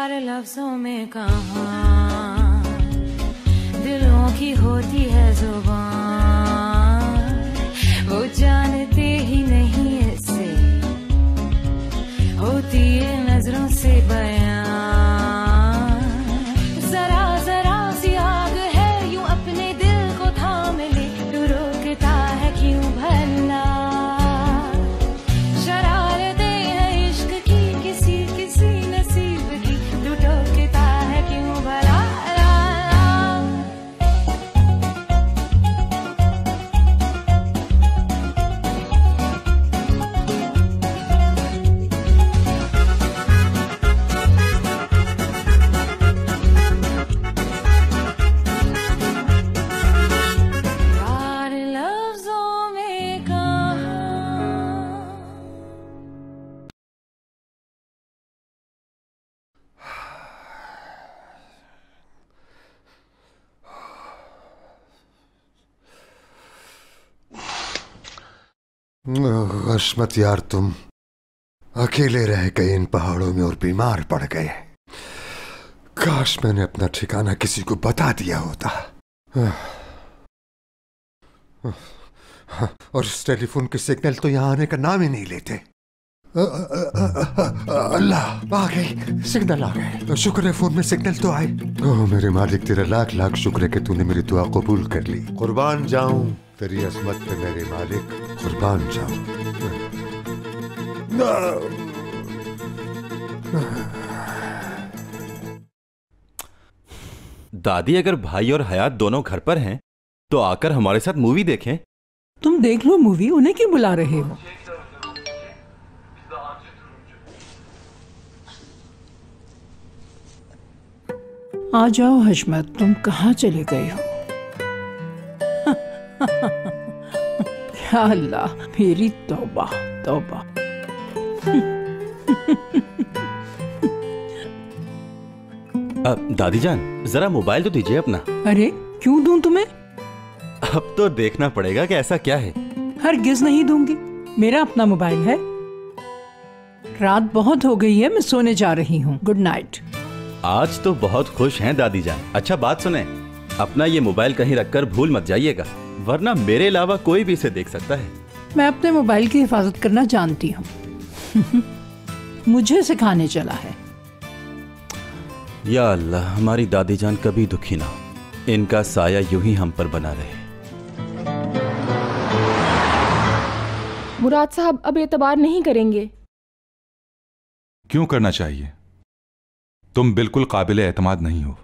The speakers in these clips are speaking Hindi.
प्यार लफ्जों में कहाँ दिलों की होती है जुबान, वो जानते ही नहीं इससे होती है नजरों से बयान। जरा जरा सी आग है यूं अपने दिल को थाम ले, तू रोकता है क्यों भला। शरारतें हैं इश्क की किसी किसी नसीब की, तू टोकता है क्यों भला। हशमत यार, तुम अकेले रह गए इन पहाड़ों में और बीमार पड़ गए। काश मैंने अपना ठिकाना किसी को बता दिया होता। और इस टेलीफोन के सिग्नल तो यहाँ आने का नाम ही नहीं लेते। अल्लाह, आ गई, सिग्नल आ गए। शुक्र है फोन में सिग्नल तो आए। ओह मेरे मालिक, तेरा लाख लाख शुक्र है कि तूने मेरी दुआ कबूल कर ली। कुर्बान जाऊं तेरी अजमत पे मेरे मालिक, कुर्बान जाऊं। दादी, अगर भाई और हयात दोनों घर पर हैं तो आकर हमारे साथ मूवी देखें। तुम देख लो मूवी, उन्हें क्यों बुला रहे हो? आ जाओ हशमत, तुम कहाँ चले गए हो? या अल्लाह, मेरी तौबा तौबा। दादी जान, जरा मोबाइल तो दीजिए अपना। अरे क्यों दूं तुम्हें? अब तो देखना पड़ेगा कि ऐसा क्या है। हरगिज नहीं दूंगी, मेरा अपना मोबाइल है। रात बहुत हो गई है, मैं सोने जा रही हूँ। Good night. आज तो बहुत खुश हैं दादी जान। अच्छा बात सुने, अपना ये मोबाइल कहीं रखकर भूल मत जाइएगा, वरना मेरे अलावा कोई भी इसे देख सकता है। मैं अपने मोबाइल की हिफाजत करना जानती हूँ। मुझे सिखाने चला है। या अल्लाह, हमारी दादी जान कभी दुखी ना हो, इनका साया यूं ही हम पर बना रहे। मुराद साहब अब एतबार नहीं करेंगे। क्यों करना चाहिए? तुम बिल्कुल काबिल एतमाद नहीं हो।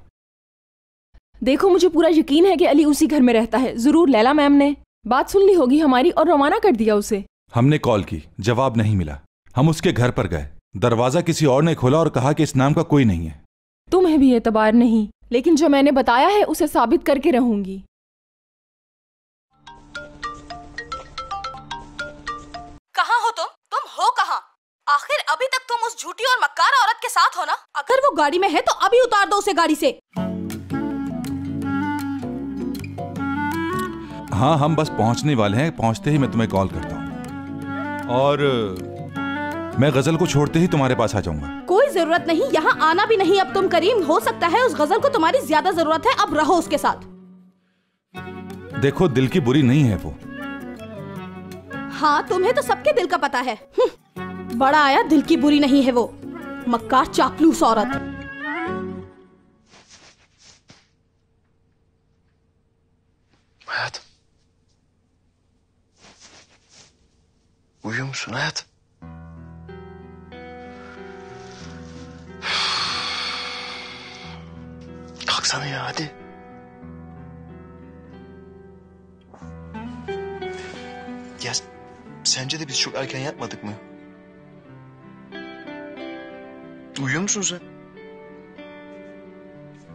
देखो, मुझे पूरा यकीन है कि अली उसी घर में रहता है। जरूर लैला मैम ने बात सुन ली होगी हमारी और रवाना कर दिया उसे। हमने कॉल की, जवाब नहीं मिला। हम उसके घर पर गए, दरवाजा किसी और ने खोला और कहा कि इस नाम का कोई नहीं है। तुम्हें भी एतबार नहीं, लेकिन जो मैंने बताया है उसे साबित करके रहूंगी। कहाँ हो तुम? तुम हो कहाँ? आखिर अभी तक तुम उस झूठी और मक्कार औरत के साथ हो ना? अगर वो गाड़ी में है तो अभी उतार दो उसे गाड़ी से। हाँ, हम बस पहुंचने वाले हैं। पहुंचते ही मैं तुम्हें कॉल करता हूँ और मैं गजल को छोड़ते ही तुम्हारे पास आ जाऊंगा। कोई जरूरत नहीं, यहाँ आना भी नहीं। अब तुम करीम, हो सकता है उस गजल को तुम्हारी ज्यादा जरूरत है। अब रहो उसके साथ। देखो, दिल की बुरी नहीं है वो। हाँ, तुम्हें तो सबके दिल का पता है। बड़ा आया, दिल की बुरी नहीं है वो, मक्कार चापलूस औरत। Hayat. Uyuyor musun hayat? Kalksana ya, hadi. Ya sence de biz çok erken yatmadık mı? Uyuyor musun sen?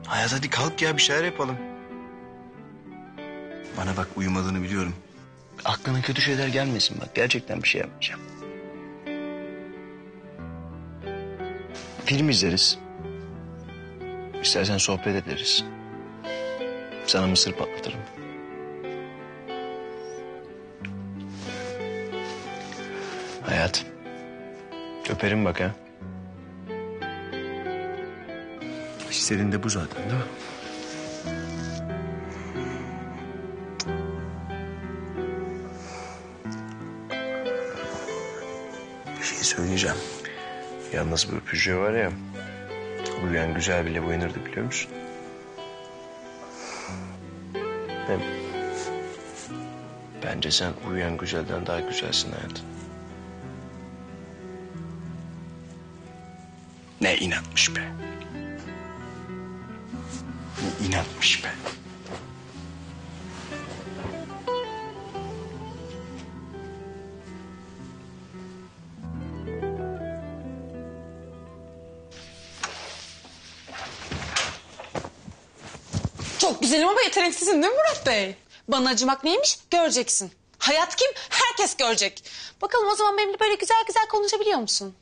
Hayat, hadi kalk ya, bir şeyler yapalım. Bana bak, uyumadığını biliyorum. Aklına kötü şeyler gelmesin bak. Gerçekten bir şey yapmayacağım. Film izleriz. İstersen sohbet ederiz. Sana mısır patlatırım. Hayat. Öperim bak ha. İstediğin de bu zaten değil mi? Bir şey söyleyeceğim. Yalnız bu öpücüğü var ya, uyuyan güzel bile uyanırdı biliyor musun? Hem bence sen uyuyan güzelden daha güzelsin hayatım. Ne inatmış be. Ne inatmış be. Çok güzelim ama yeteneksizim değil mi Murat Bey? Bana acımak neymiş göreceksin. Hayat kim? Herkes görecek. Bakalım o zaman benimle böyle güzel güzel konuşabiliyor musun?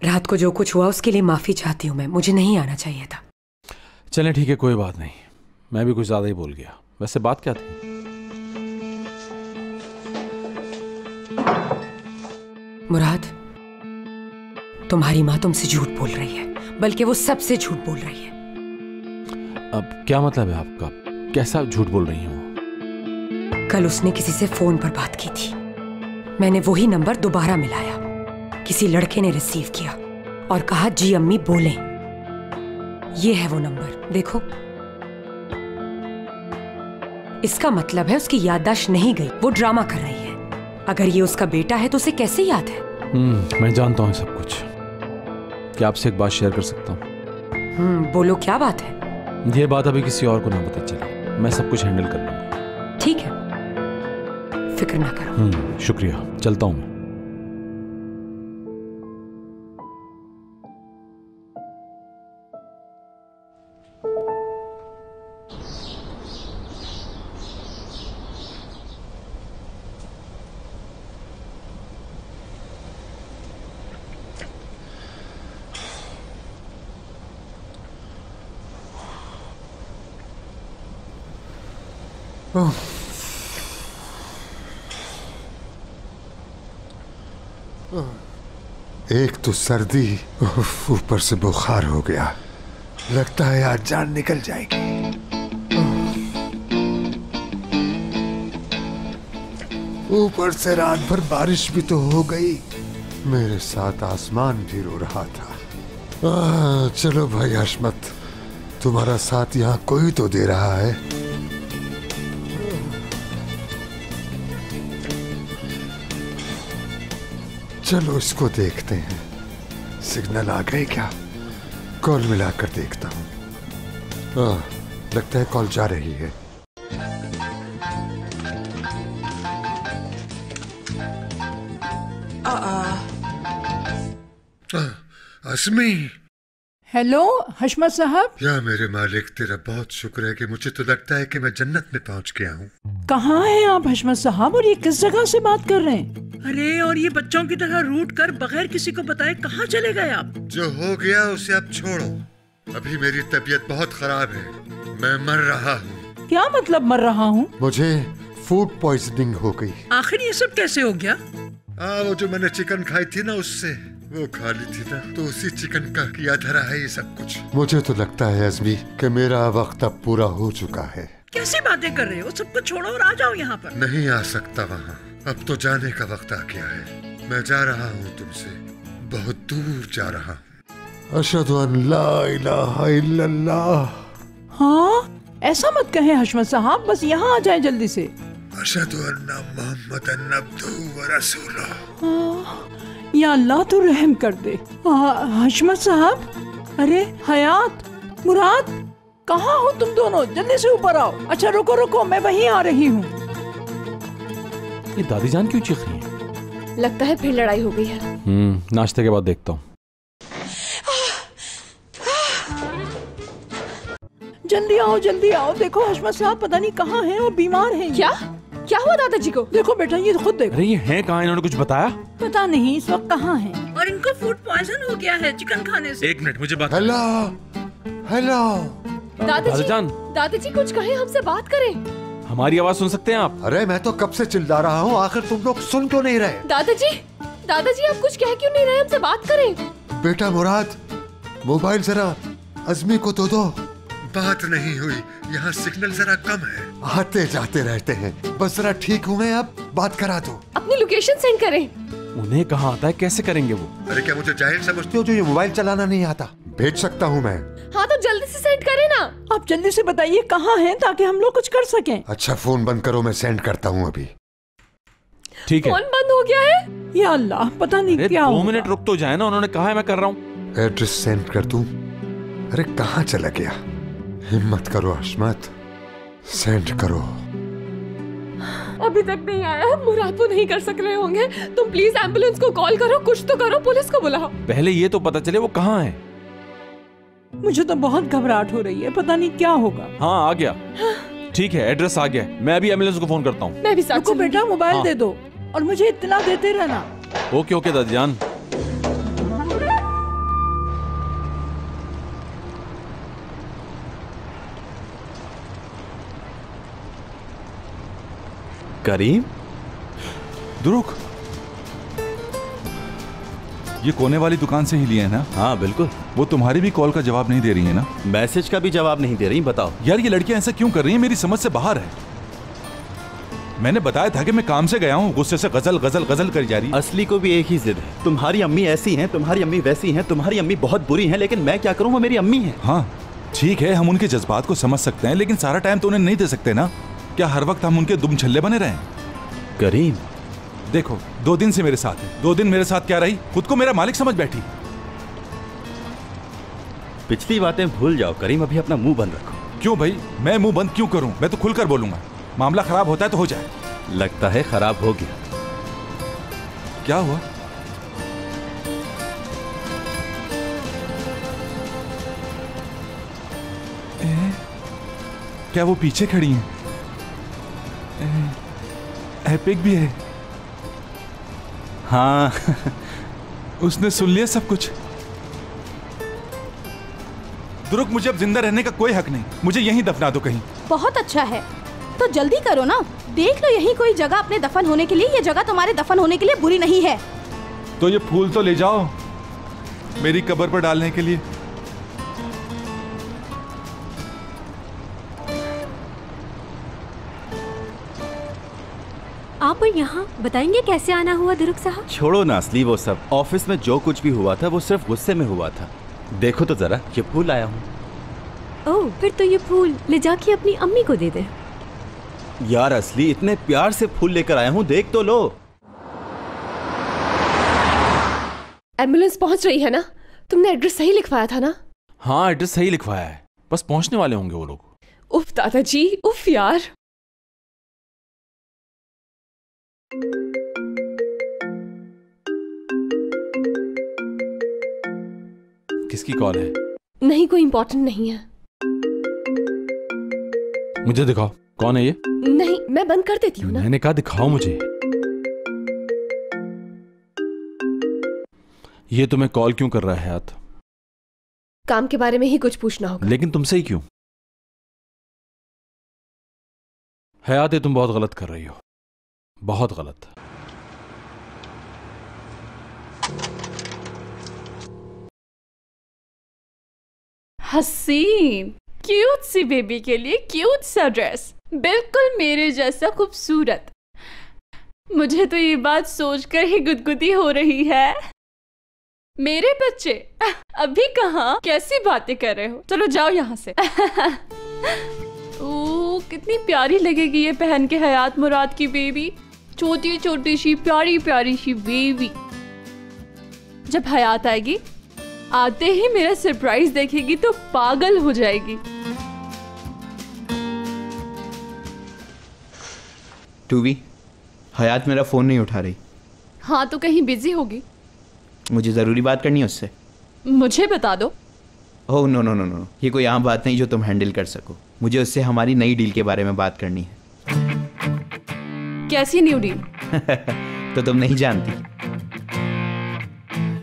रात को जो कुछ हुआ उसके लिए माफी चाहती हूँ मैं। मुझे नहीं आना चाहिए था। चलें ठीक है, कोई बात नहीं। मैं भी कुछ ज्यादा ही बोल गया। वैसे बात क्या थी? मुराद, तुम्हारी माँ तुमसे झूठ बोल रही है, बल्कि वो सबसे झूठ बोल रही है। अब क्या मतलब है आपका? कैसा झूठ बोल रही हूँ? कल उसने किसी से फोन पर बात की थी। मैंने वही नंबर दोबारा मिलाया। किसी लड़के ने रिसीव किया और कहा जी अम्मी बोलें। ये है वो नंबर, देखो। इसका मतलब है उसकी याददाश्त नहीं गई, वो ड्रामा कर रही है। अगर ये उसका बेटा है तो उसे कैसे याद है? मैं जानता हूँ सब कुछ। क्या आपसे एक बात शेयर कर सकता हूँ? बोलो, क्या बात है? ये बात अभी किसी और को ना पता चले। मैं सब कुछ हैंडल कर लूंगा। ठीक है, फिक्र ना करो। शुक्रिया, चलता हूँ मैं। एक तो सर्दी, ऊपर से बुखार हो गया। लगता है आज जान निकल जाएगी। ऊपर से रात भर बारिश भी तो हो गई। मेरे साथ आसमान भी रो रहा था। चलो भाई हशमत, तुम्हारा साथ यहाँ कोई तो दे रहा है। चलो इसको देखते हैं, सिग्नल आ गए क्या? कॉल मिलाकर देखता हूँ। लगता है कॉल जा रही है। अस्मी। हेलो हशमत साहब। या मेरे मालिक, तेरा बहुत शुक्र है कि मुझे तो लगता है कि मैं जन्नत में पहुंच गया हूँ। कहाँ हैं आप हशमत साहब, और ये किस जगह से बात कर रहे हैं? अरे, और ये बच्चों की तरह रूट कर बगैर किसी को बताए कहाँ चले गए आप? जो हो गया उसे अब छोड़ो। अभी मेरी तबीयत बहुत खराब है, मैं मर रहा हूँ। क्या मतलब मर रहा हूँ? मुझे फूड पॉइजनिंग हो गई। आखिर ये सब कैसे हो गया? वो जो मैंने चिकन खाई थी ना, उससे वो खा ली थी ना, तो उसी चिकन का किया धरा है ये सब कुछ। मुझे तो लगता है अज़मी कि मेरा वक्त अब पूरा हो चुका है। कैसी बातें कर रहे हो? सब कुछ छोड़ो और आ जाओ यहाँ पर। नहीं आ सकता वहाँ, अब तो जाने का वक्त आ गया है। मैं जा रहा हूँ तुमसे, बहुत दूर जा रहा हूँ। अशहदु अन ला इलाहा इल्लल्लाह। हाँ, ऐसा मत कहें हशमत साहब, बस यहाँ आ जाए जल्दी से। अशहदु अन्ना मुहम्मदन अब्दुहु व रसूलुहु। या अल्लाह तो रहम कर दे। हशमत साहब, अरे हयात, मुराद, कहाँ हो तुम दोनों? जल्दी से ऊपर आओ। अच्छा रुको रुको, मैं वहीं आ रही हूँ। ये दादी जान क्यों चीख रही है? लगता है फिर लड़ाई हो गई है। नाश्ते के बाद देखता हूँ। जल्दी आओ जल्दी आओ, देखो हशमत साहब पता नहीं कहाँ हैं और बीमार हैं। क्या क्या हुआ दादाजी को? देखो बेटा, ये खुद देखो। अरे ये हैं कहाँ? इन्होंने कुछ बताया? पता नहीं इस वक्त कहाँ हैं। और इनको फूड पॉइजन हो गया है चिकन खाने से। 1 मिनट मुझे बात। हेलो हेलो दादाजी कुछ कहें, हमसे बात करें। हमारी आवाज सुन सकते हैं आप? अरे मैं तो कब से चिल्ला रहा हूँ, आखिर तुम लोग सुन क्यों नहीं रहे? दादाजी आप कुछ कह क्यों नहीं रहे? हमसे बात करें। बेटा मुराद, मोबाइल जरा अज़मी को तो दो। बात नहीं हुई, यहाँ सिग्नल जरा कम है, आते जाते रहते हैं। बस जरा ठीक हुए, अब बात करा दो। अपनी लोकेशन सेंड करें। उन्हें कहाँ आता है, कैसे करेंगे वो? अरे क्या मुझे जाहिल समझते हो जो ये मोबाइल चलाना नहीं आता? भेज सकता हूँ मैं। हाँ तो जल्दी से सेंड करें ना। आप जल्दी से बताइए कहाँ हैं ताकि हम लोग कुछ कर सकें। अच्छा फोन बंद करो, मैं सेंड करता हूँ अभी। ठीक है। फोन बंद हो गया है? या अल्लाह, पता नहीं क्या 2 मिनट रुक तो जाए ना, उन्होंने कहा है मैं कर रहा हूँ। एड्रेस सेंड कर दूं? अरे कहाँ चला गया? हिम्मत करो हशमत, सेंड करो। अभी तक नहीं आया। मुराद वो नहीं कर सक रहे होंगे। तुम प्लीज एम्बुलेंस को कॉल करो, कुछ तो करो, पुलिस को बुलाओ। पहले ये तो पता चले वो कहाँ है। मुझे तो बहुत घबराहट हो रही है, पता नहीं क्या होगा। हाँ आ गया। ठीक है, एड्रेस आ गया। मैं अभी एम्बुलेंस को फोन करता हूँ। मैं भी साथ रुको बेटा, मोबाइल हाँ। दे दो और मुझे इत्तला देते रहना। Okay okay दादीजान। करीम, दुरुक, ये कोने वाली दुकान से ही लिए है ना? हाँ बिल्कुल। वो तुम्हारी भी कॉल का जवाब नहीं दे रही है ना? मैसेज का भी जवाब नहीं दे रही। बताओ यार, ये लड़कियां ऐसा क्यों कर रही हैं? मेरी समझ से बाहर है। मैंने बताया था कि मैं काम से गया हूँ, गुस्से से गजल गजल गजल कर जा रही है। असली को भी एक ही जिद है, तुम्हारी अम्मी ऐसी हैं, तुम्हारी अम्मी वैसी हैं, तुम्हारी अम्मी बहुत बुरी हैं, लेकिन मैं क्या करूँ, वो मेरी अम्मी है। हाँ ठीक है, हम उनके जज्बात को समझ सकते हैं, लेकिन सारा टाइम तो उन्हें नहीं दे सकते ना। क्या हर वक्त हम उनके दुम छल्ले बने रहें? करीम देखो, 2 दिन से मेरे साथ है। 2 दिन मेरे साथ क्या रही, खुद को मेरा मालिक समझ बैठी। पिछली बातें भूल जाओ करीम, अभी अपना मुंह बंद रखो। क्यों भाई, मैं मुंह बंद क्यों करूं? मैं तो खुलकर बोलूंगा। मामला खराब होता है तो हो जाए। लगता है खराब हो गया। क्या हुआ? क्या वो पीछे खड़ी हैं? एपिक भी है। हाँ उसने सुन लिया सब कुछ। दुरुक, मुझे अब जिंदा रहने का कोई हक नहीं, मुझे यहीं दफना दो कहीं। बहुत अच्छा है, तो जल्दी करो ना। देख लो यहीं कोई जगह अपने दफन होने के लिए। ये जगह तुम्हारे दफन होने के लिए बुरी नहीं है। तो ये फूल तो ले जाओ मेरी कब्र पर डालने के लिए। आप यहाँ बताएंगे कैसे आना हुआ दुरुक साहब? छोड़ो ना असली वो सब। ऑफिस में जो कुछ भी हुआ था वो सिर्फ गुस्से में हुआ था। देखो तो जरा, ये फूल लाया हूँ। ओह, फिर तो ये फूल ले जाके अपनी अम्मी को दे दे। यार असली, इतने प्यार से फूल लेकर आया हूँ, देख तो लो। एम्बुलेंस पहुंच रही है ना? तुमने एड्रेस सही लिखवाया था ना? हाँ एड्रेस सही लिखवाया है, बस पहुंचने वाले होंगे वो लोग। उफ दादाजी, उफ यार। किसकी कॉल है? नहीं, कोई इम्पोर्टेंट नहीं है। मुझे दिखाओ, कौन है ये? नहीं, मैं बंद कर देती हूँ ना। मैंने कहा दिखाओ मुझे। ये तुम्हें कॉल क्यों कर रहा है हयात? काम के बारे में ही कुछ पूछना होगा। लेकिन तुमसे ही क्यों? हयात, ये तुम बहुत गलत कर रही हो, बहुत गलत। हसीन क्यूट सी बेबी के लिए क्यूट सा ड्रेस, बिल्कुल मेरे जैसा खूबसूरत। मुझे तो ये बात सोचकर ही गुदगुदी हो रही है। मेरे बच्चे अभी कहाँ, कैसी बातें कर रहे हो? चलो जाओ यहाँ से। ओह, कितनी प्यारी लगेगी ये पहन के हयात मुराद की बेबी। छोटी छोटी सी प्यारी प्यारी सी बेबी। जब हयात आएगी, आते ही मेरा सरप्राइज देखेगी तो पागल हो जाएगी। टूवी, हयात मेरा फोन नहीं उठा रही। हाँ तो कहीं बिजी होगी। मुझे ज़रूरी बात करनी है उससे। मुझे बता दो। Oh no no no no, ये कोई आम बात नहीं जो तुम हैंडल कर सको। मुझे उससे हमारी नई डील के बारे में बात करनी है। कैसी न्यू डील? तो तुम नहीं जानती।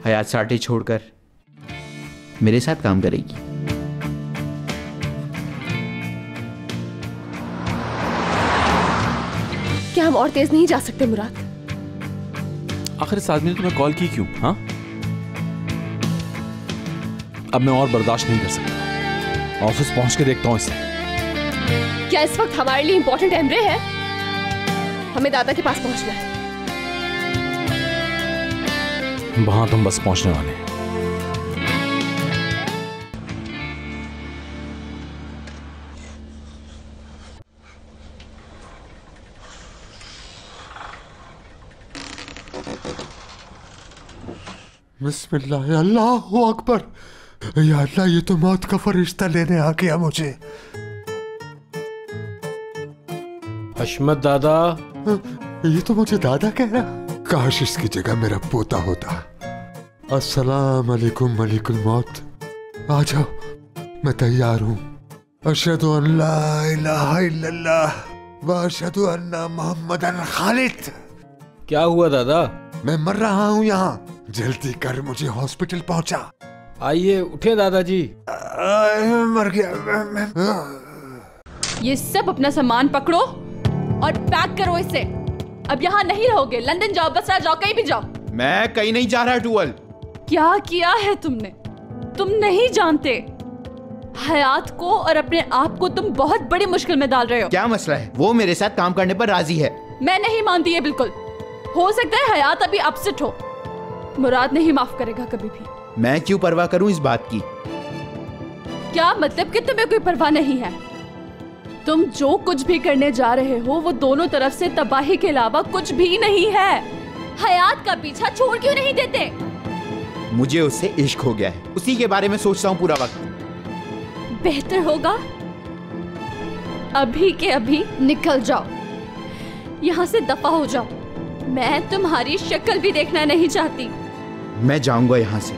हयात साटे छोड़कर मेरे साथ काम करेगी। क्या हम और तेज नहीं जा सकते मुराद? आखिर इस आदमी ने तुम्हें कॉल की क्यों? हाँ, अब मैं और बर्दाश्त नहीं कर सकता। ऑफिस पहुंच के देखता हूं इसे। क्या इस वक्त हमारे लिए इंपॉर्टेंट एमरे है? हमें दादा के पास पहुंचना है। वहां तुम बस पहुंचने वाले हैं। बिस्मिल्लाह, अल्लाहु अकबर। या अल्लाह, ये तो मौत का फरिश्ता लेने आ गया मुझे। हशमत दादा। ये तो मुझे दादा कह रहा। काश इसकी जगह मेरा पोता होता। अस्सलाम वालेकुम मलिकुल मौत। आ जाओ, मैं तैयार हूँ। अशहदु अन ला इलाहा इल्लल्लाह व अशहदु अन्ना मुहम्मदन खालिद। क्या हुआ दादा? मैं मर रहा हूँ यहाँ। जल्दी कर, मुझे हॉस्पिटल पहुँचा। आइए, उठे दादाजी। मर गया। ये सब अपना सामान पकड़ो और पैक करो इसे। अब यहाँ नहीं रहोगे। लंदन जाओ, बसरा जाओ, कहीं भी जाओ। मैं कहीं नहीं जा रहा टूअल। क्या किया है तुमने? तुम नहीं जानते हयात को और अपने आप को तुम बहुत बड़ी मुश्किल में डाल रहे हो। क्या मसला है? वो मेरे साथ काम करने पर राजी है। मैं नहीं मानती है बिल्कुल। हो सकता है हयात अभी अपसेट हो। मुराद नहीं माफ करेगा कभी भी। मैं क्यों परवाह करूं इस बात की? क्या मतलब कि तुम्हें कोई परवाह नहीं है? तुम जो कुछ भी करने जा रहे हो वो दोनों तरफ से तबाही के अलावा कुछ भी नहीं है। हयात का पीछा छोड़ क्यों नहीं देते? मुझे उससे इश्क हो गया है, उसी के बारे में सोचता हूँ पूरा वक्त। बेहतर होगा अभी के अभी निकल जाओ, यहाँ से दफा हो जाओ। मैं तुम्हारी शक्ल भी देखना नहीं चाहती। मैं जाऊंगा यहाँ से,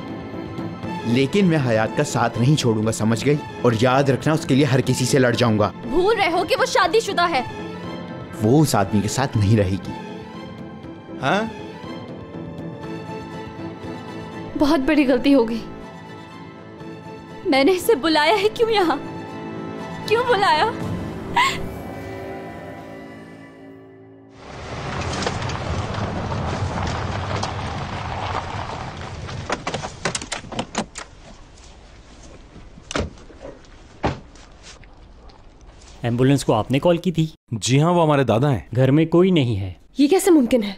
लेकिन मैं हयात का साथ नहीं छोड़ूंगा, समझ गई? और याद रखना, उसके लिए हर किसी से लड़ जाऊंगा। भूल रहे हो कि वो शादीशुदा है। वो उस आदमी के साथ नहीं रहेगी। हाँ? बहुत बड़ी गलती हो गई। मैंने इसे बुलाया है क्यों यहाँ? क्यों बुलाया? एम्बुलेंस को आपने कॉल की थी? जी हाँ, वो हमारे दादा हैं। घर में कोई नहीं है। ये कैसे मुमकिन है?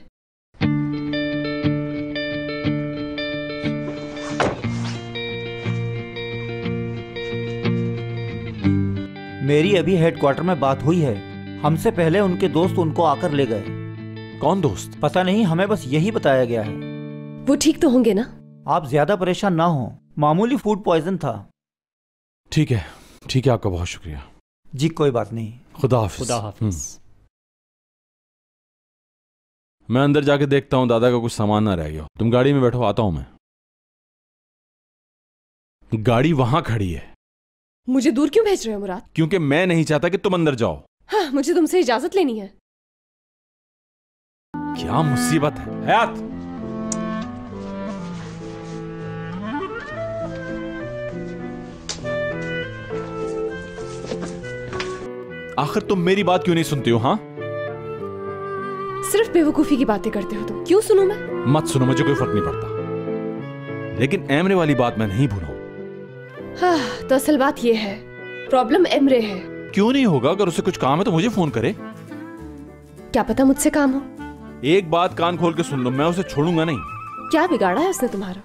मेरी अभी हेडक्वार्टर में बात हुई है। हमसे पहले उनके दोस्त उनको आकर ले गए। कौन दोस्त? पता नहीं, हमें बस यही बताया गया है। वो ठीक तो होंगे ना? आप ज्यादा परेशान ना हो, मामूली फूड पॉइजन था। ठीक है, ठीक है, आपका बहुत शुक्रिया। जी कोई बात नहीं। खुदा हाफिज। खुदा हाफिज। मैं अंदर जाके देखता हूँ दादा का कुछ सामान ना रह गया। तुम गाड़ी में बैठो, आता हूं मैं। गाड़ी वहां खड़ी है। मुझे दूर क्यों भेज रहे हो मुराद? क्योंकि मैं नहीं चाहता कि तुम अंदर जाओ। हाँ, मुझे तुमसे इजाजत लेनी है। क्या मुसीबत है हयात? आखिर तुम मेरी बात क्यों नहीं सुनती हो? हाँ, सिर्फ बेवकूफी की बातें करते हो तुम। क्यों सुनूं मैं? मत सुनो, मुझे कोई फर्क नहीं पड़ता, लेकिन एमरे वाली बात मैं नहीं भूलूं। हाँ, तो असल बात ये है, प्रॉब्लम एमरे है। क्यों नहीं होगा? अगर उसे कुछ काम है तो मुझे फोन करे। क्या पता मुझसे काम हो। एक बात कान खोल के सुन लो, मैं उसे छोड़ूंगा नहीं। क्या बिगाड़ा है उसने तुम्हारा?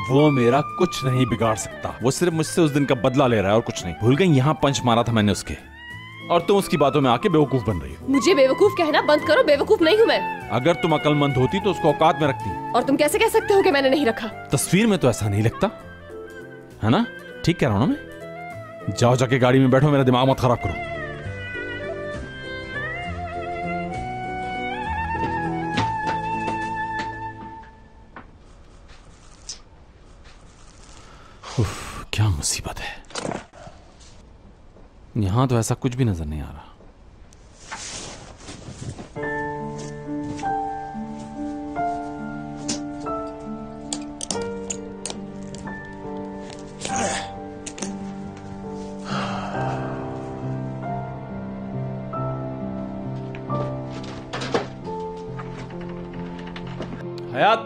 वो मेरा कुछ नहीं बिगाड़ सकता। वो सिर्फ मुझसे उस दिन का बदला ले रहा है और कुछ नहीं। भूल गई यहाँ पंच मारा था मैंने उसके, और तुम उसकी बातों में आके बेवकूफ बन रही हो। मुझे बेवकूफ कहना बंद करो। बेवकूफ नहीं हूँ मैं। अगर तुम अक्लमंद होती तो उसको औकात में रखती। और तुम कैसे कह सकते हो कि मैंने नहीं रखा? तस्वीर में तो ऐसा नहीं लगता है ना? ठीक कह रहा हूं ना मैं? जाओ, जाके गाड़ी में बैठो, मेरा दिमाग मत खराब करो। उफ, क्या मुसीबत है। यहां तो ऐसा कुछ भी नजर नहीं आ रहा। हयात,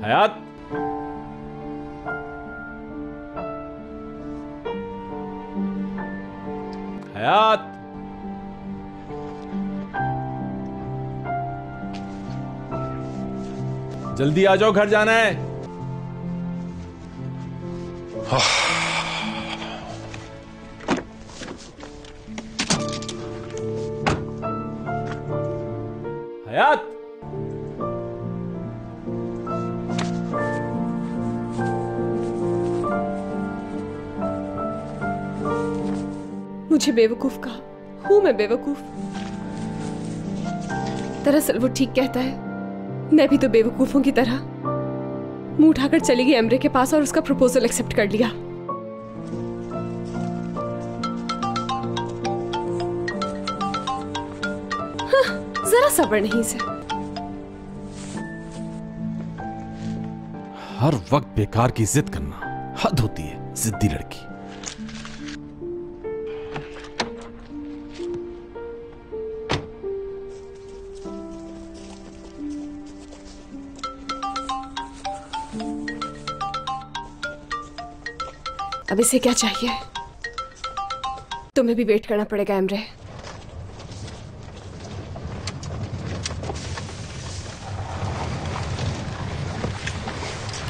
हयात, हयात, जल्दी आ जाओ, घर जाना है। हयात, मुझे बेवकूफ कहा, हूं मैं बेवकूफ? दरअसल वो ठीक कहता है, मैं भी तो बेवकूफों की तरह मुंह उठाकर चली गई एमरे के पास और उसका प्रपोजल एक्सेप्ट कर लिया। हाँ, जरा सब्र नहीं इसे। हर वक्त बेकार की जिद करना हद होती है, जिद्दी लड़की। अब इसे क्या चाहिए? तुम्हें भी वेट करना पड़ेगा एमरे।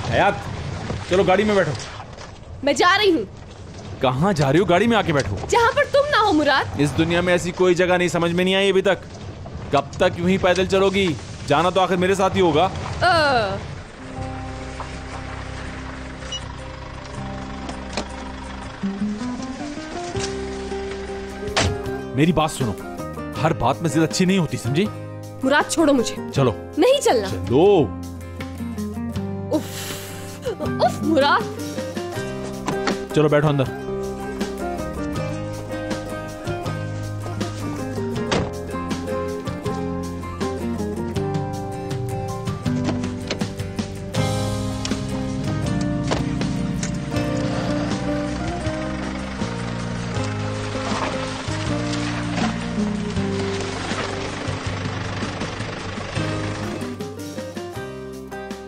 हयात, चलो गाड़ी में बैठो। मैं जा रही हूँ। कहाँ जा रही हो? गाड़ी में आके बैठो। जहाँ पर तुम ना हो मुराद। इस दुनिया में ऐसी कोई जगह नहीं समझ में नहीं आई अभी तक। कब तक यूं ही पैदल चलोगी? जाना तो आखिर मेरे साथ ही होगा। मेरी बात सुनो, हर बात में जिद अच्छी नहीं होती, समझी? मुराद छोड़ो मुझे। चलो। नहीं चलना। चलो। उफ, उफ मुराद। चलो बैठो अंदर।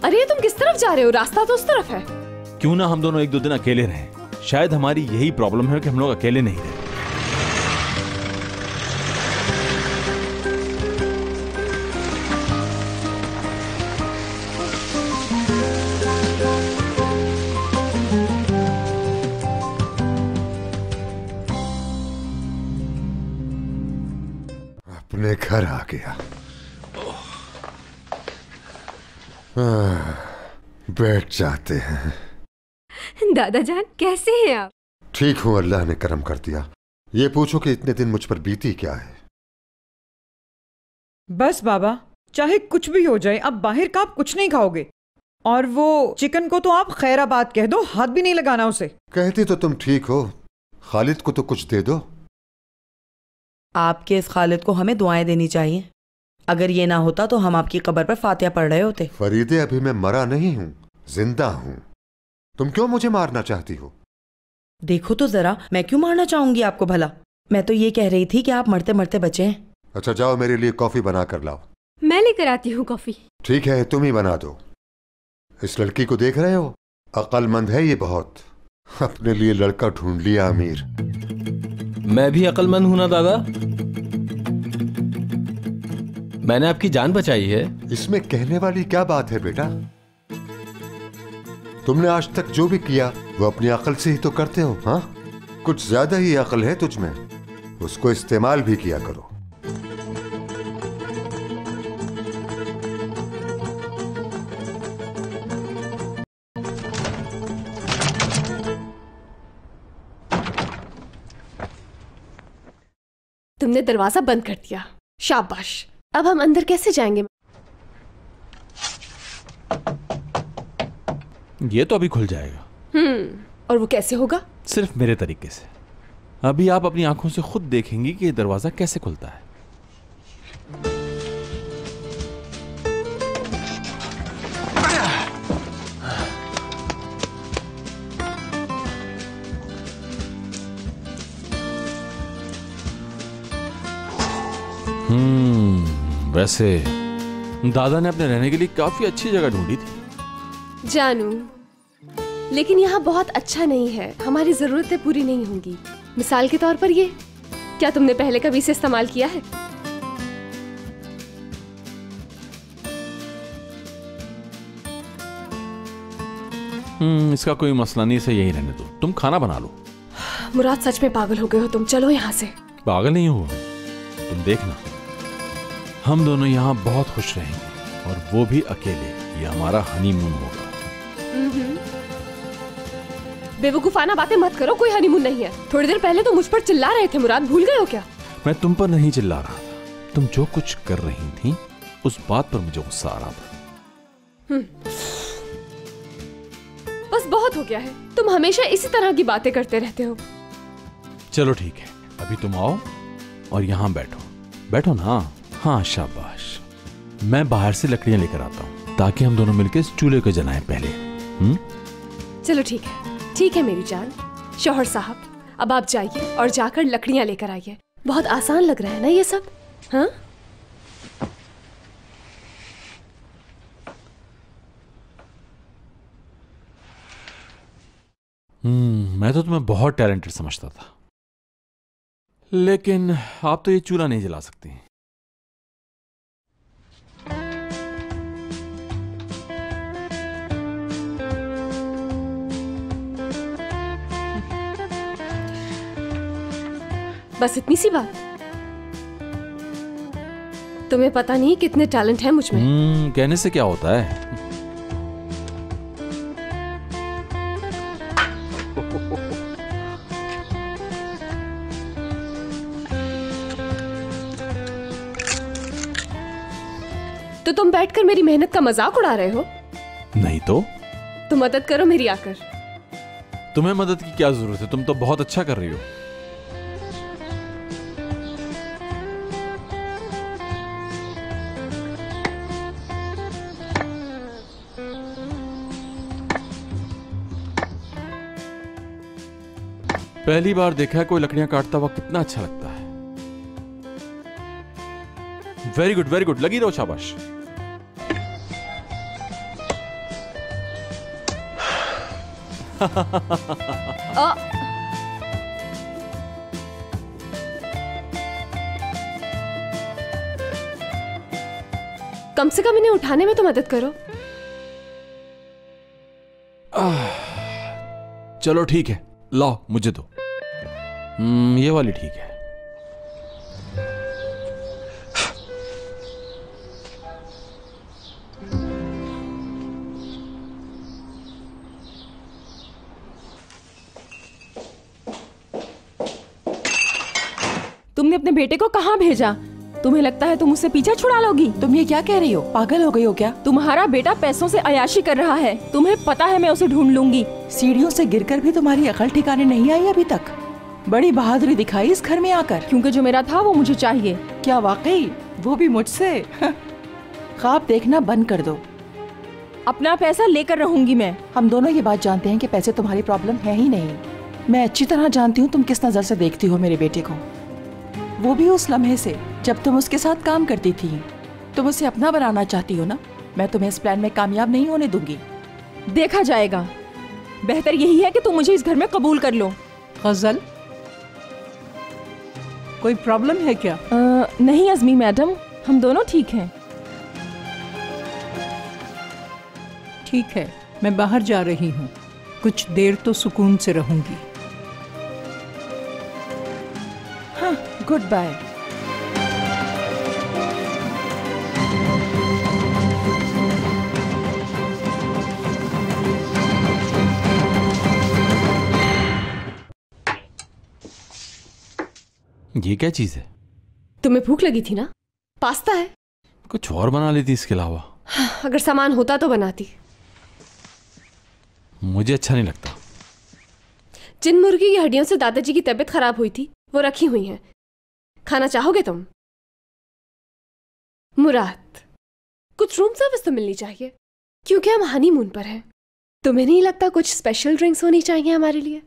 अरे तुम किस तरफ जा रहे हो? रास्ता तो उस तरफ है। क्यों ना हम दोनों एक दो दिन अकेले रहें? शायद हमारी यही प्रॉब्लम है कि हम लोग अकेले नहीं रहे। अपने घर आ गया। बैठ जाते हैं। दादा जान कैसे हैं आप? ठीक हूं, अल्लाह ने करम कर दिया। ये पूछो कि इतने दिन मुझ पर बीती क्या है? बस बाबा, चाहे कुछ भी हो जाए, अब बाहर का आप कुछ नहीं खाओगे। और वो चिकन को तो आप खैराबाद कह दो, हाथ भी नहीं लगाना उसे। कहती तो तुम ठीक हो, खालिद को तो कुछ दे दो। आपके इस खालिद को हमें दुआएं देनी चाहिए। अगर ये ना होता तो हम आपकी कब्र पर फातिहा पढ़ रहे होते। फरीदे, अभी मैं मरा नहीं हूँ, जिंदा हूँ। तुम क्यों मुझे मारना चाहती हो? देखो तो जरा, मैं क्यों मारना चाहूंगी आपको भला? मैं तो ये कह रही थी कि आप मरते मरते बचे हैं। अच्छा जाओ, मेरे लिए कॉफी बना कर लाओ। मैं लेकर आती हूँ कॉफी। ठीक है, तुम ही बना दो। इस लड़की को देख रहे हो? अक्लमंद है ये बहुत। अपने लिए लड़का ढूंढ लिया अमीर। मैं भी अक्लमंद हूं ना दादा। मैंने आपकी जान बचाई है। इसमें कहने वाली क्या बात है बेटा? तुमने आज तक जो भी किया वो अपनी अकल से ही तो करते हो। हाँ, कुछ ज्यादा ही अकल है तुझ में, उसको इस्तेमाल भी किया करो। तुमने दरवाजा बंद कर दिया, शाबाश। अब हम अंदर कैसे जाएंगे? ये तो अभी खुल जाएगा। और वो कैसे होगा? सिर्फ मेरे तरीके से। अभी आप अपनी आंखों से खुद देखेंगी कि ये दरवाजा कैसे खुलता है। वैसे दादा ने अपने रहने के लिए काफी अच्छी जगह ढूंढी थी। जानू, लेकिन यहाँ बहुत अच्छा नहीं है, हमारी जरूरतें पूरी नहीं होंगी। मिसाल के तौर पर ये, क्या तुमने पहले कभी इसे इस्तेमाल किया है? इसका कोई मसला नहीं, इसे यही रहने दो। तुम खाना बना लो। मुराद, सच में पागल हो गए हो तुम, चलो यहाँ से। पागल नहीं हुआ, तुम देखना, हम दोनों यहाँ बहुत खुश रहेंगे, और वो भी अकेले। ये हमारा हनीमून होगा। बेवकूफाना बातें मत करो, कोई हनीमून नहीं है। थोड़ी देर पहले तो मुझ पर चिल्ला रहे थे मुराद, भूल गए हो क्या? मैं तुम पर नहीं चिल्ला रहा था, तुम जो कुछ कर रही थी उस बात पर मुझे गुस्सा आ रहा था। बस बहुत हो गया है, तुम हमेशा इसी तरह की बातें करते रहते हो। चलो ठीक है, अभी तुम आओ और यहाँ बैठो। बैठो ना। हाँ शाबाश। मैं बाहर से लकड़ियां लेकर आता हूँ ताकि हम दोनों मिलकर इस चूल्हे को जलाएं पहले। चलो ठीक है, ठीक है मेरी जान। शौहर साहब, अब आप जाइए और जाकर लकड़ियां लेकर आइए। बहुत आसान लग रहा है ना ये सब? हाँ, मैं तो तुम्हें बहुत टैलेंटेड समझता था, लेकिन आप तो ये चूल्हा नहीं जला सकती। बस इतनी सी बात? तुम्हें पता नहीं कितने टैलेंट है मुझ में। कहने से क्या होता है। तो तुम बैठकर मेरी मेहनत का मजाक उड़ा रहे हो? नहीं तो मदद करो मेरी आकर। तुम्हें मदद की क्या जरूरत है, तुम तो बहुत अच्छा कर रही हो। पहली बार देखा है कोई लकड़ियां काटता हुआ, कितना अच्छा लगता है। वेरी गुड, वेरी गुड, लगी रहो, शाबाश। कम से कम इन्हें उठाने में तो मदद करो। चलो ठीक है, लाओ मुझे दो। ये वाली ठीक है। तुमने अपने बेटे को कहाँ भेजा? तुम्हें लगता है तुम उससे पीछा छुड़ा लोगी? तुम ये क्या कह रही हो? पागल हो गई हो क्या? तुम्हारा बेटा पैसों से अयाशी कर रहा है, तुम्हें पता है मैं उसे ढूंढ लूंगी। सीढ़ियों से गिरकर भी तुम्हारी अकल ठिकाने नहीं आई अभी तक। बड़ी बहादुरी दिखाई इस घर में आकर। क्योंकि जो मेरा था वो मुझे चाहिए। क्या वाकई? वो भी मुझसे? ख्वाब देखना बंद कर दो। अपना पैसा लेकर रहूंगी मैं। हम दोनों ये बात जानते हैं कि पैसे तुम्हारी प्रॉब्लम है ही नहीं। मैं अच्छी तरह जानती हूँ तुम किस नजर से देखती हो मेरे बेटे को, वो भी उस लम्हे से जब तुम उसके साथ काम करती थी। तुम उसे अपना बनाना चाहती हो ना? मैं तुम्हें इस प्लान में कामयाब नहीं होने दूंगी। देखा जाएगा। बेहतर यही है कि तुम मुझे इस घर में कबूल कर लो। गजल, कोई प्रॉब्लम है क्या? नहीं अज़मी मैडम, हम दोनों ठीक हैं। ठीक है, मैं बाहर जा रही हूँ, कुछ देर तो सुकून से रहूंगी। हाँ, गुड बाय। ये क्या चीज है? तुम्हें भूख लगी थी ना? पास्ता है। कुछ और बना लेती इसके अलावा। अगर सामान होता तो बनाती। मुझे अच्छा नहीं लगता। जिन मुर्गी की हड्डियों से दादाजी की तबीयत खराब हुई थी वो रखी हुई हैं। खाना चाहोगे तुम? मुराद, कुछ रूम सर्विस तो मिलनी चाहिए क्योंकि हम हनीमून पर हैं। तुम्हें नहीं लगता कुछ स्पेशल ड्रिंक्स होनी चाहिए हमारे लिए?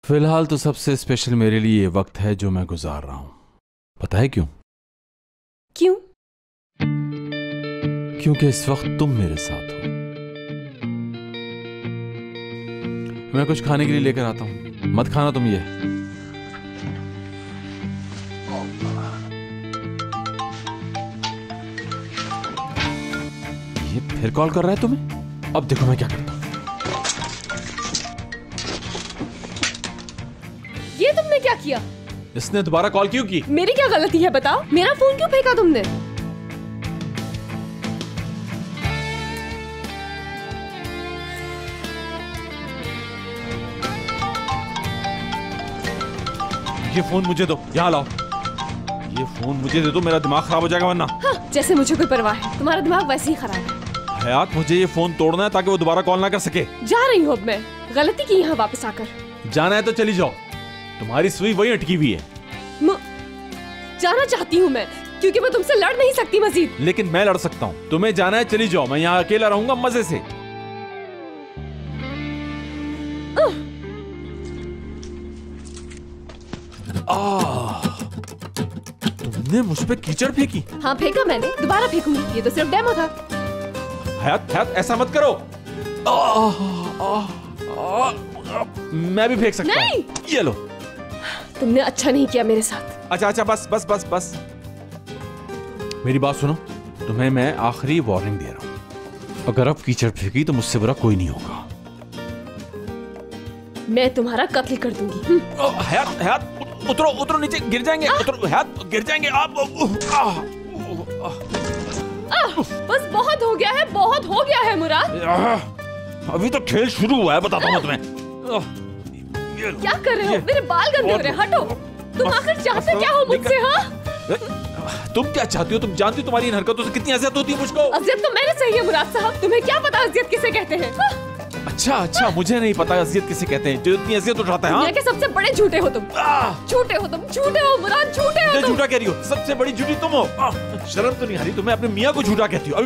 फिलहाल तो सबसे स्पेशल मेरे लिए ये वक्त है जो मैं गुजार रहा हूं। पता है क्यों? क्यों? क्योंकि इस वक्त तुम मेरे साथ हो। मैं कुछ खाने के लिए लेकर आता हूं, मत खाना तुम ये। फिर कॉल कर रहा है तुम्हें? अब देखो मैं क्या करता हूं। ये तुमने क्या किया? इसने दोबारा कॉल क्यों की? मेरी क्या गलती है बताओ? मेरा फोन क्यों फेंका तुमने? ये फोन मुझे दो, यहाँ लाओ। ये फोन मुझे दे दो, मेरा दिमाग खराब हो जाएगा वरना। हाँ, जैसे मुझे कोई परवाह है, तुम्हारा दिमाग वैसे ही खराब है। हयात, मुझे ये फोन तोड़ना है ताकि वो दोबारा कॉल ना कर सके। जा रही हूँ अब मैं, गलती की यहाँ वापस आकर। जाना है तो चली जाओ, तुम्हारी सुई वही अटकी हुई है। जाना चाहती हूँ मैं, क्योंकि मैं तुमसे लड़ नहीं सकती मजीद। लेकिन मैं लड़ सकता हूँ। तुम्हें जाना है चली जाओ, मैं यहाँ अकेला रहूंगा मजे से। तुमने मुझ पे कीचड़ फेंकी? हाँ फेंका मैंने, दोबारा फेंकूंगी, ये तो सिर्फ डेमो था। हयात, हयात ऐसा मत करो। मैं भी फेंक सकता हूँ। ये लो। तुमने अच्छा नहीं किया मेरे साथ। अच्छा अच्छा, बस बस बस बस। मेरी बात सुनो, तुम्हें मैं आखिरी वार्निंग दे रहा हूँ। अगर अब कीचड़ फेंकी तो मुझसे बुरा कोई नहीं होगा। मैं तुम्हारा कत्ल कर दूंगी। हयात, हयात उतरो, उतरो नीचे, गिर जाएंगे। उतरो हयात, गिर जाएंगे आप। बस बहुत हो गया है, बहुत हो गया है मुराद। अभी तो खेल शुरू हुआ है, बताता हूँ तुम्हें। क्या कर रहे हो? मेरे बाल गंदे हो रहे हैं, हटो। तुम आखिर चाहते क्या हो मुझसे? हाँ, तुम क्या चाहती हो? तुम जानती हो तुम्हारी इन हरकतों से कितनी अजियत होती है मुझको? अजियत तो मैंने सही है मुराद साहब, तुम्हें क्या पता अजियत किसे कहते हैं? अच्छा अच्छा, मुझे नहीं पता अजियत किसे कहते हैं जो इतनी अजियत उठाता है। दुनिया के सबसे बड़े झूठे हो तुम। झूठे हो तुम, झूठे हो मुराद, झूठे हो तुम। झूठा कह रही हो? सबसे बड़ी झूठी तुम हो। शर्म तो नहीं आ रही तुम्हें? अपने मियाँ को झूठा कहती हो?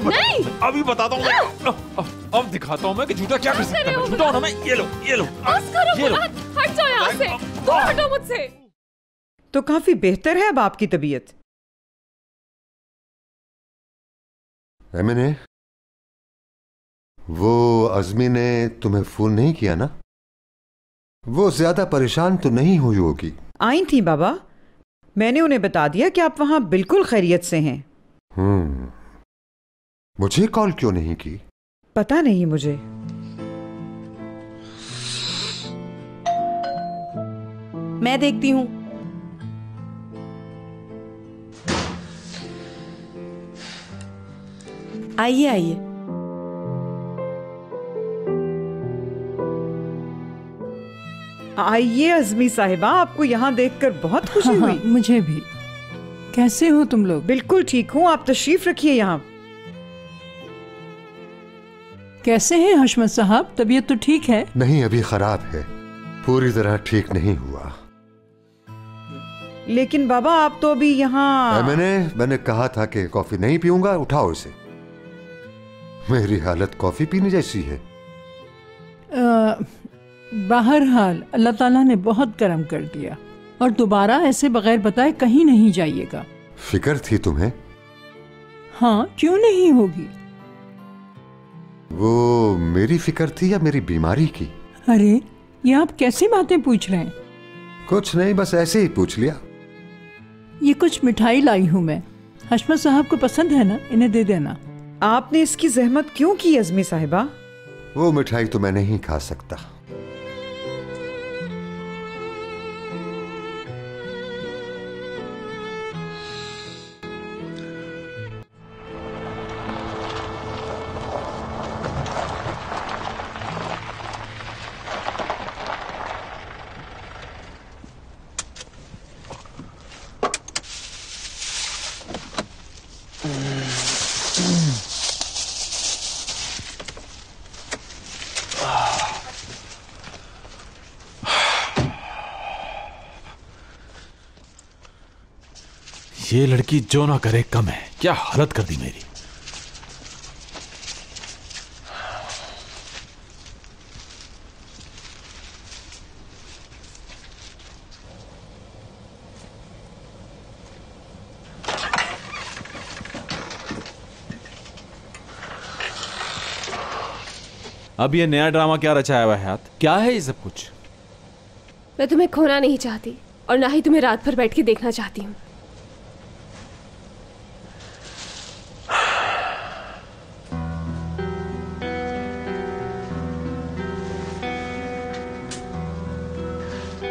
अभी बताता हूँ मैं। अब दिखाता हूँ मैं कि झूठा क्या कर सकता है। झूठा हूँ ना मैं। ये लो, ये लो, ये लो। हट जाओ यहाँ से, दूर हटो मुझसे। तो काफी बेहतर है अब आपकी तबीयत। एमिने, वो अज़मी ने तुम्हें फोन नहीं किया ना? वो ज्यादा परेशान तो नहीं हुई होगी? आई थी बाबा, मैंने उन्हें बता दिया कि आप वहां बिल्कुल खैरियत से हैं। मुझे कॉल क्यों नहीं की? पता नहीं मुझे। मैं देखती हूँ। आइए आइए। आइए अज़मी साहिबा, आपको यहाँ देखकर बहुत खुशी हुई। मुझे भी। कैसे हो तुम लोग? बिल्कुल ठीक हूँ, आप तशरीफ रखिए यहाँ। कैसे हैं हशमत साहब? तबीयत तो ठीक है? नहीं, अभी खराब है, पूरी तरह ठीक नहीं हुआ। लेकिन बाबा आप तो अभी यहाँ। मैंने कहा था कि कॉफी नहीं पीऊंगा, उठाओ इसे। मेरी हालत कॉफी पीने जैसी है। बहरहाल अल्लाह ताला ने बहुत करम कर दिया, और दोबारा ऐसे बगैर बताए कहीं नहीं जाइएगा। फिक्र थी तुम्हें? हाँ, क्यों नहीं होगी। वो मेरी फिक्र थी या मेरी बीमारी की? अरे ये आप कैसी बातें पूछ रहे हैं? कुछ नहीं, बस ऐसे ही पूछ लिया। ये कुछ मिठाई लाई हूँ मैं, हशमत साहब को पसंद है ना, इन्हें दे देना। आपने इसकी जहमत क्यों की अज़मी साहिबा? वो मिठाई तो मैं नहीं खा सकता। ये लड़की जो ना करे कम है, क्या हालत कर दी मेरी। अब ये नया ड्रामा क्या रचाया हुआ है हयात? क्या है ये सब कुछ? मैं तुम्हें खोना नहीं चाहती और ना ही तुम्हें रात भर बैठ के देखना चाहती हूँ।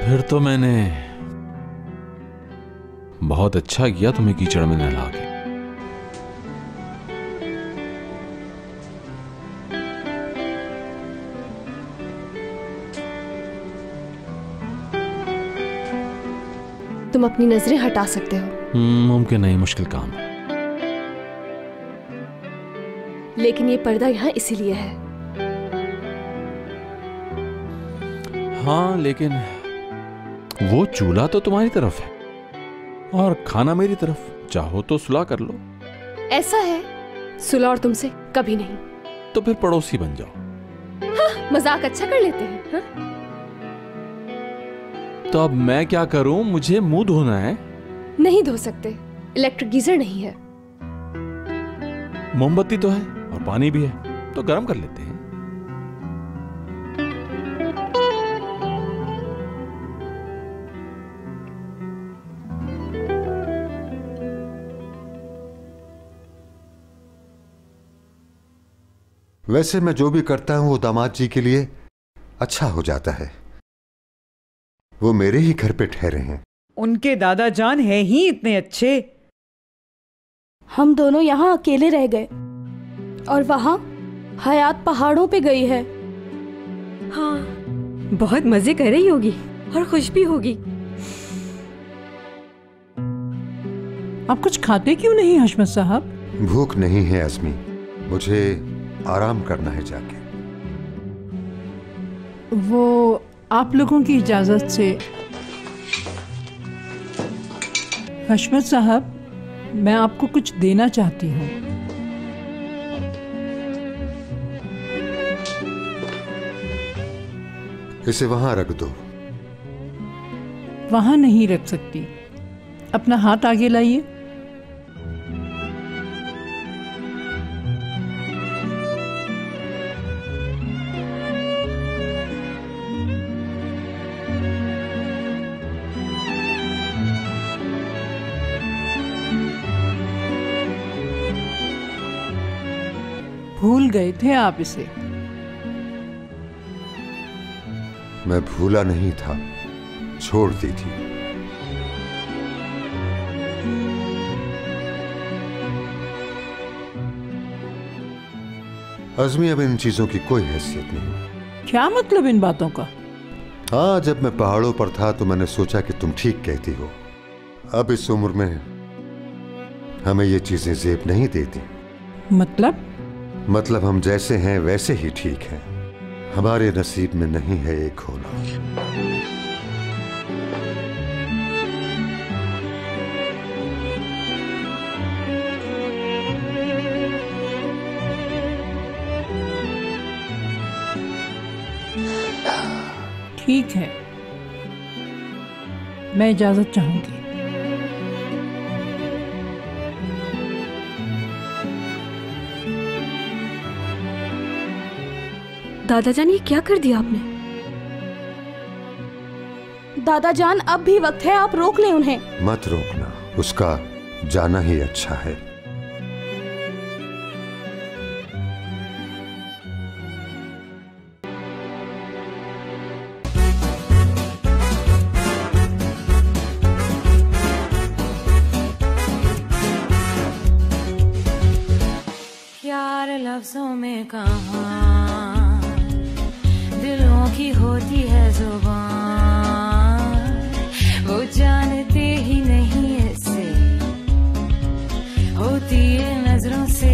फिर तो मैंने बहुत अच्छा किया तुम्हें कीचड़ में नहला के। तुम अपनी नजरें हटा सकते हो। मुमकिन नहीं, मुश्किल काम है। लेकिन ये पर्दा यहाँ इसीलिए है। हाँ, लेकिन वो चूल्हा तो तुम्हारी तरफ है और खाना मेरी तरफ। चाहो तो सुलह कर लो। ऐसा है, सुलह और तुमसे कभी नहीं। तो फिर पड़ोसी बन जाओ। हाँ, मजाक अच्छा कर लेते हैं। हाँ? तो अब मैं क्या करूं? मुझे मुंह धोना है। नहीं धो सकते, इलेक्ट्रिक गीजर नहीं है। मोमबत्ती तो है और पानी भी है, तो गर्म कर लेते हैं। वैसे मैं जो भी करता हूं वो दामाद जी के लिए अच्छा हो जाता है। वो मेरे ही घर पे ठहरे हैं। उनके दादा जान है ही इतने अच्छे। हम दोनों यहाँ अकेले रह गए और वहाँ हयात पहाड़ों पे गई है। हाँ, बहुत मजे कर रही होगी और खुश भी होगी। आप कुछ खाते क्यों नहीं हशमत साहब? भूख नहीं है अज़मी, मुझे आराम करना है जाके। वो आप लोगों की इजाजत से। हशमत साहब, मैं आपको कुछ देना चाहती हूँ। इसे वहां रख दो। वहां नहीं रख सकती। अपना हाथ आगे लाइए। भूल गए थे आप इसे। मैं भूला नहीं था, छोड़ दी थी। अज़मी, अब इन चीजों की कोई हैसियत नहीं। क्या मतलब इन बातों का? हाँ, जब मैं पहाड़ों पर था तो मैंने सोचा कि तुम ठीक कहती हो। अब इस उम्र में हमें ये चीजें जेब नहीं देती। मतलब हम जैसे हैं वैसे ही ठीक हैं। हमारे नसीब में नहीं है एक खोना। ठीक है, मैं इजाजत चाहूंगी। दादाजान, ये क्या कर दिया आपने? दादाजान, अब भी वक्त है, आप रोक लें उन्हें। मत रोकना, उसका जाना ही अच्छा है। यार लफ्जों में कहाँ दिलों की होती है जुबान, वो जानते ही नहीं इससे होती है नजरों से